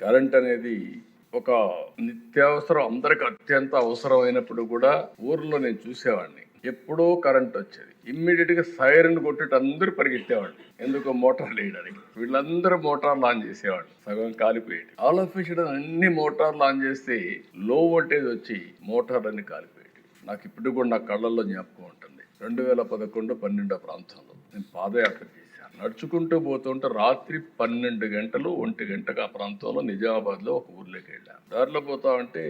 Current అనేది ఒక నిత్యావసరం, అందరికి అత్యంత అవసరమైనప్పుడు కూడా ఊర్లో నేను చూసేవాడిని. ఎప్పుడో కరెంట్ వచ్చేది, ఇమ్మీడియట్ గా సైరన్ కొట్టేటి అందరూ పరిగెత్తేవాళ్ళు. ఎందుకు? మోటార్లు వేయడానికి. వీళ్ళందరూ మోటార్లు ఆన్ చేసేవాళ్ళు, సగం కాలిపోయేది. ఆల్ ఆఫ్ అన్ని మోటార్లు ఆన్ చేస్తే లో వోల్టేజ్ వచ్చి మోటార్లన్నీ కాలిపోయేది. నాకు ఇప్పుడు కూడా నా కళ్ళల్లో జ్ఞాపకం ఉంటుంది. 2011-12 ప్రాంతంలో నేను పాదయాత్ర చేశాను. నడుచుకుంటూ పోతుంటే రాత్రి 12 గంటలు 1 గంటకు ఆ ప్రాంతంలో నిజామాబాద్ లో ఒక ఊర్లోకి వెళ్ళాను. దారిలో పోతా ఉంటే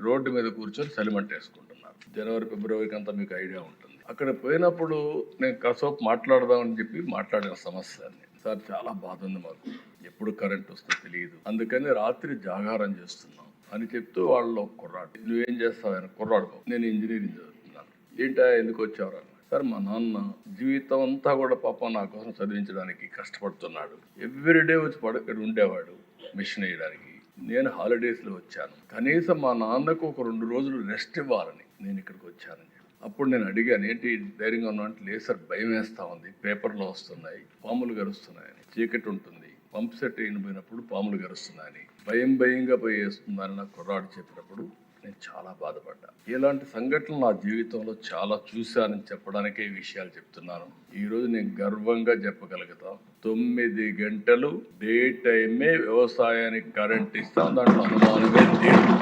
రోడ్డు మీద కూర్చొని సలిమంటేసుకుంటున్నారు. జనవరి ఫిబ్రవరికి అంతా మీకు ఐడియా ఉంటుంది. అక్కడ పోయినప్పుడు నేను కాసేపు మాట్లాడదామని చెప్పి మాట్లాడిన సమస్యని, సార్ చాలా బాధ ఉంది మాకు, ఎప్పుడు కరెంట్ వస్తుందో తెలియదు, అందుకని రాత్రి జాగారం చేస్తున్నాం అని చెప్తూ వాళ్ళు కుర్రాడు, నువ్వేం చేస్తావు? ఆయన కుర్రాడు, నేను ఇంజనీరింగ్ చదువుతున్నాను. ఏంటా, ఎందుకు వచ్చావురా? సార్, మా నాన్న జీవితం అంతా కూడా పాపం నా కోసం చదివించడానికి కష్టపడుతున్నాడు. ఎవ్రీడే వచ్చి ఇక్కడ ఉండేవాడు మిషన్ వేయడానికి. నేను హాలిడేస్లో వచ్చాను, కనీసం మా నాన్నకు ఒక 2 రోజులు రెస్ట్ ఇవ్వాలని నేను ఇక్కడికి వచ్చానని. అప్పుడు నేను అడిగాను, ఏంటి ధైర్యంగా ఉన్నా అంటే, లేదు సార్, భయం వేస్తూ ఉంది, పేపర్లో వస్తున్నాయి, పాములు గరుస్తున్నాయని, చీకటి ఉంటుంది, పంప్ సెట్ అయిపోయినప్పుడు పాములు గరుస్తున్నాయని, భయంగా పోయేస్తుందని నాకు కుర్రాడు చెప్పినప్పుడు నేను చాలా బాధపడ్డా. ఇలాంటి సంఘటనలు నా జీవితంలో చాలా చూశానని చెప్పడానికే ఈ విషయాలు చెప్తున్నాను. ఈరోజు నేను గర్వంగా చెప్పగలుగుతాం, 9 గంటలు డే టైమే వ్యవసాయానికి కరెంట్ ఇస్తాం, దాంట్లో అనుమానమే లేదు.